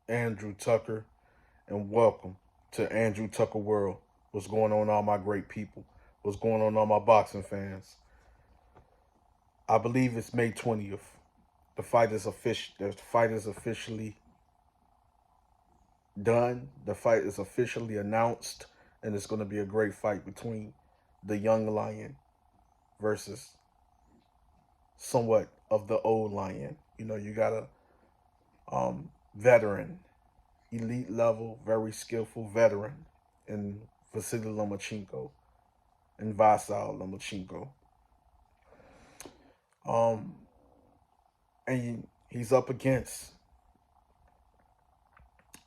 Andrew Tucker, and welcome to Andrew Tucker World. What's going on, all my great people? What's going on, all my boxing fans? I believe it's May 20th. The fight is officially done. The fight is officially announced, and it's going to be a great fight between the young lion versus somewhat of the old lion. You got a veteran, elite level, very skillful veteran in Vasiliy Lomachenko and Vasiliy Lomachenko. Um, and he's up against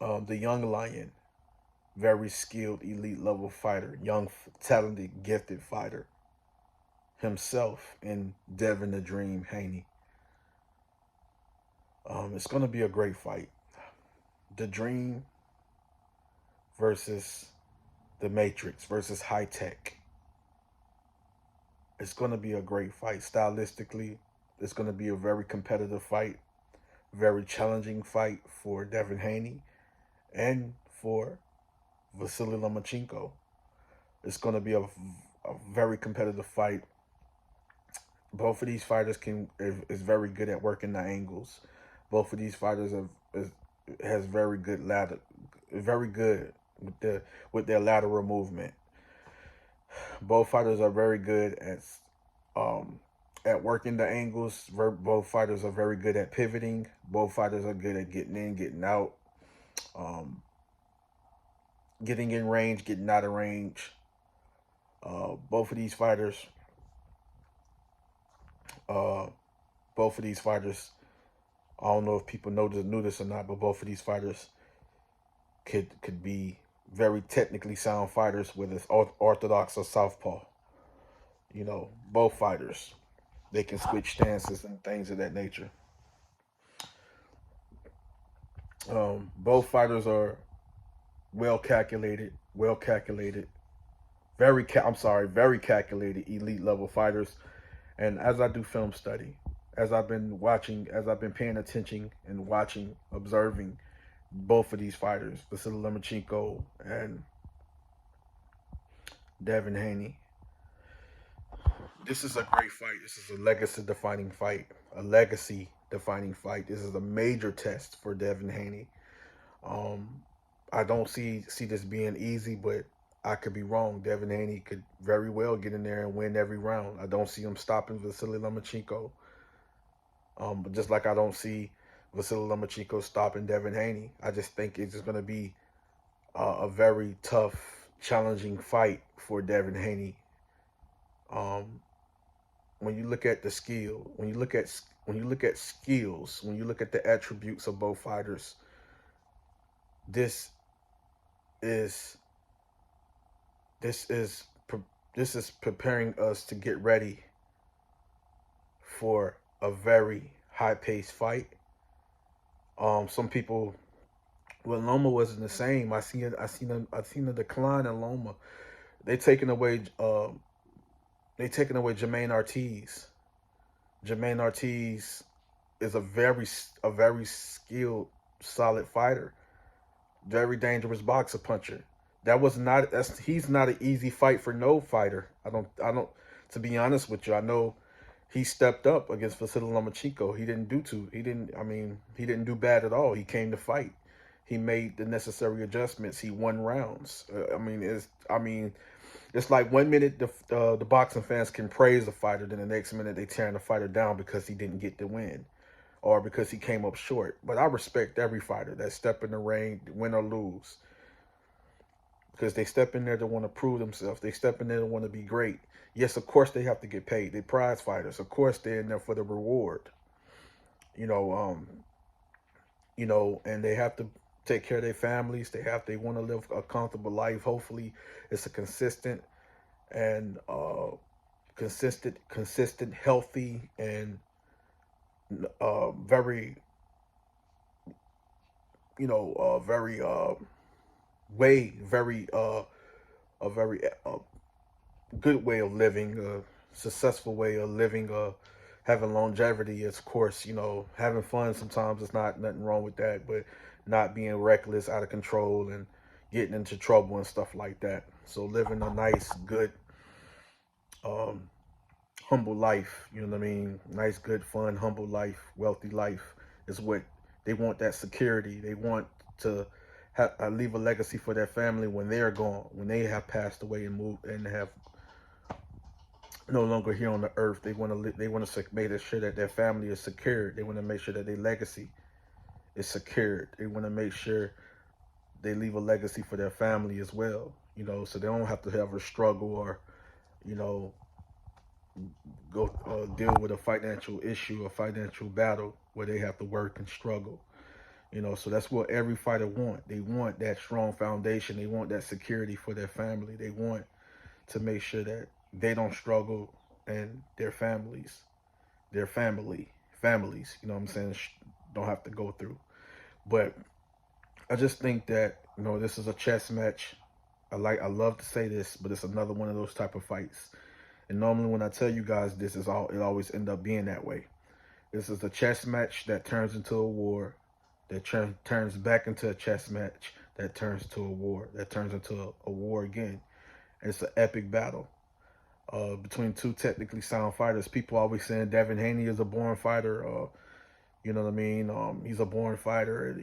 the young lion, very skilled, elite level fighter, young, talented, gifted fighter himself, and Devin the Dream Haney. It's going to be a great fight. The Dream versus the Matrix versus High Tech. It's going to be a great fight. Stylistically, it's going to be a very competitive fight, very challenging fight for Devin Haney and for Vasiliy Lomachenko. It's going to be a very competitive fight. Both of these fighters is very good at working the angles. Both of these fighters has very good very good with their lateral movement. Both fighters are very good at working the angles. Both fighters are very good at pivoting. Both fighters are good at getting in, getting out, um, getting in range, getting out of range. Both of these fighters, uh, both of these fighters. I don't know if people knew this or not, but both of these fighters could be very technically sound fighters, whether it's orthodox or southpaw. Both fighters, they can switch stances and things of that nature. Both fighters are well calculated, very calculated, elite level fighters. And as I do film study, as I've been paying attention and watching, observing both of these fighters, Vasiliy Lomachenko and Devin Haney, this is a great fight. This is a legacy defining fight. A legacy defining fight. This is a major test for Devin Haney. Um, I don't see this being easy, but I could be wrong. Devin Haney could very well get in there and win every round. I don't see him stopping Vasiliy Lomachenko. But just like I don't see Vasiliy Lomachenko stopping Devin Haney, I just think it's just going to be a very tough, challenging fight for Devin Haney. Um, when you look at the skill, when you look at the attributes of both fighters, this is this is this is preparing us to get ready for a very high-paced fight. Some people, well, Loma wasn't the same. I seen a decline in Loma. They taking away Jermaine Ortiz. Jermaine Ortiz is a very skilled, solid fighter, very dangerous boxer puncher. He's not an easy fight for no fighter. I don't to be honest with you, I know he stepped up against Vasiliy Lomachenko. He didn't do bad at all. He came to fight. He made the necessary adjustments. He won rounds. It's like 1 minute the boxing fans can praise the fighter, then the next minute they tearing the fighter down because he didn't get the win or because he came up short. But I respect every fighter that step in the ring, win or lose, because they step in there to want to prove themselves. They step in there to want to be great. Yes, of course they have to get paid. They're prize fighters. Of course they're in there for the reward. You know, um, and they have to take care of their families. They want to live a comfortable life. Hopefully, it's a and consistent, healthy, and very, very way, very a very good way of living, a successful way of living, having longevity is, of course, having fun sometimes. It's not nothing wrong with that, but not being reckless, out of control, and getting into trouble and stuff like that. So living a nice, good, um, humble life, you know what I mean? Nice, good, fun, humble life, wealthy life is what they want. That security. They want to leave a legacy for their family when they're gone, when they have passed away and moved and have no longer here on the earth. They want to make sure that their family is secured. They want to make sure that their legacy is secured. They want to make sure they leave a legacy for their family as well. So they don't have to have a struggle or, you know, go deal with a financial issue, a financial battle where they have to work and struggle. So that's what every fighter want. They want that strong foundation. They want that security for their family. They want to make sure that they don't struggle and their families, families, what I'm saying, don't have to go through. But I just think that, this is a chess match. I love to say this, but it's another one of those type of fights. And normally when I tell you guys this, it always end up being that way. This is a chess match that turns into a war, that turns back into a chess match, that turns to a war, that turns into a war again. And it's an epic battle between two technically sound fighters. People always saying Devin Haney is a born fighter. You know what I mean? He's a born fighter.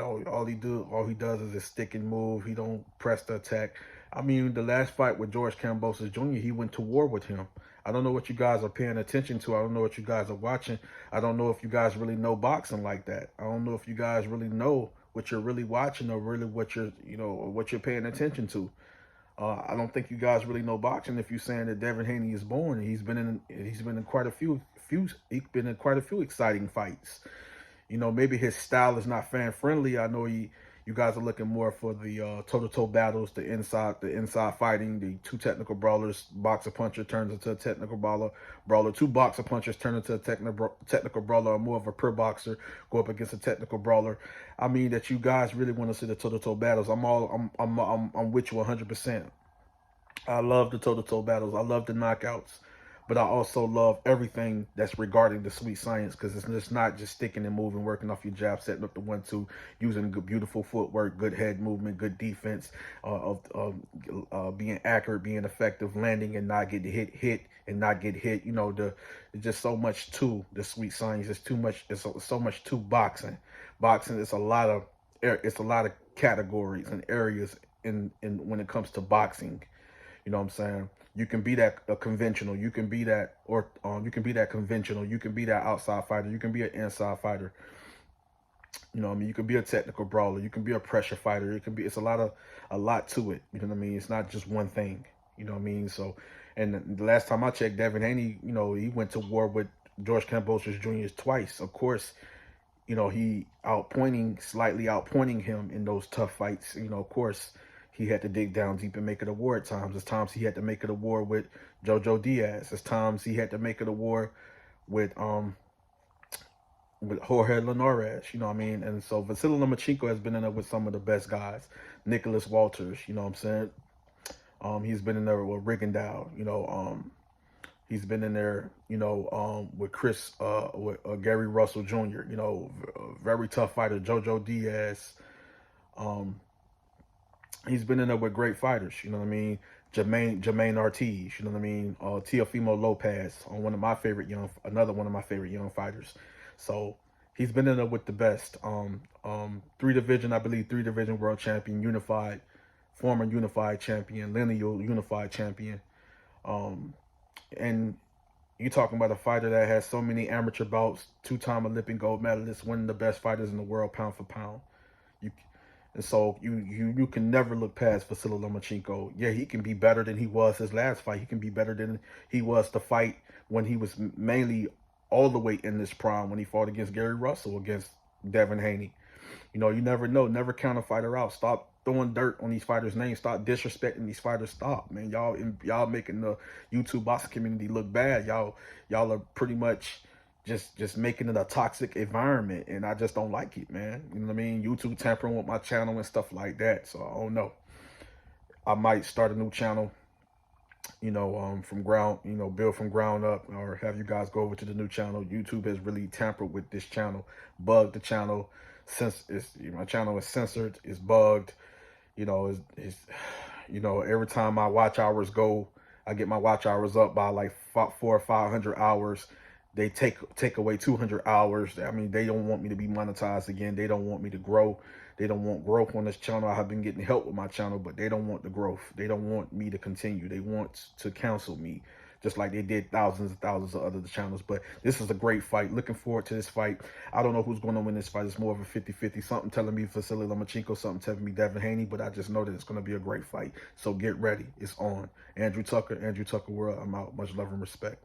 All he does is just stick and move. He don't press the attack. I mean, the last fight with George Kambosos Jr., he went to war with him. I don't know what you guys are paying attention to. I don't know what you guys are watching. I don't know if you guys really know boxing like that. I don't know if you guys really know what you're really watching or really what you're paying attention to. I don't think you guys really know boxing if you're saying that Devin Haney is born. He's been in quite a few exciting fights. Maybe his style is not fan friendly. I know you guys are looking more for the toe-to-toe battles, the inside fighting, the two technical brawlers. Boxer puncher turns into a technical brawler. Two boxer punchers turn into a technical brawler, or more of a pure boxer go up against a technical brawler. I mean that you guys really want to see the toe-to-toe battles. I'm with you 100%. I love the toe-to-toe battles. I love the knockouts. But I also love everything that's regarding the sweet science, because it's not just sticking and moving, working off your jab, setting up the 1-2, using good, beautiful footwork, good head movement, good defense, being accurate, being effective, landing and not getting hit and not get hit. There's just so much to the sweet science. It's too much. It's so much to boxing. Boxing is a lot of categories and areas in when it comes to boxing. You know what I'm saying? You can be that conventional. You can be that conventional. You can be that outside fighter. You can be an inside fighter. You know what I mean? You can be a technical brawler. You can be a pressure fighter. It's a lot to it. You know what I mean? It's not just one thing. You know what I mean? So, and the last time I checked, Devin Haney, he went to war with George Kambosos Jr. twice. Of course, he slightly outpointing him in those tough fights. Of course, he had to dig down deep and make it a war at times. There's times he had to make it a war with Jojo Diaz. There's times he had to make it a war with Jorge Linares, you know what I mean? And so Vasiliy Lomachenko has been in there with some of the best guys. Nicholas Walters, you know what I'm saying? He's been in there with Rigondeaux, he's been in there, with Gary Russell Jr., very tough fighter, Jojo Diaz. He's been in there with great fighters, you know what I mean? Jermaine Ortiz, you know what I mean? Teofimo Lopez, another one of my favorite young fighters. So he's been in there with the best. Three division world champion, former unified champion, lineal unified champion. And you're talking about a fighter that has so many amateur bouts, 2-time Olympic gold medalist, one of the best fighters in the world, pound for pound. And so you can never look past Vasiliy Lomachenko. Yeah, he can be better than he was his last fight. He can be better than he was the fight when he was mainly all the way in this prime, when he fought against Gary Russell, against Devin Haney. You never know. Never count a fighter out. Stop throwing dirt on these fighters' names. Stop disrespecting these fighters. Stop, man. Y'all making the YouTube boxing community look bad. Y'all are pretty much just making it a toxic environment, and I just don't like it, man. You know what I mean? YouTube tampering with my channel and stuff like that. So I don't know. I might start a new channel from ground, build from ground up, or have you guys go over to the new channel. YouTube has really tampered with this channel, bugged the channel. Since my channel is censored, it's bugged. It's every time my watch hours go, I get my watch hours up by like 400 or 500 hours. They take away 200 hours. I mean, they don't want me to be monetized again. They don't want me to grow. They don't want growth on this channel. I have been getting help with my channel, but they don't want the growth. They don't want me to continue. They want to cancel me, just like they did thousands and thousands of other channels. But this is a great fight. Looking forward to this fight. I don't know who's going to win this fight. It's more of a 50-50. Something telling me Vasiliy Lomachenko, something telling me Devin Haney, but I just know that it's going to be a great fight. So get ready. It's on. Andrew Tucker World. I'm out. Much love and respect.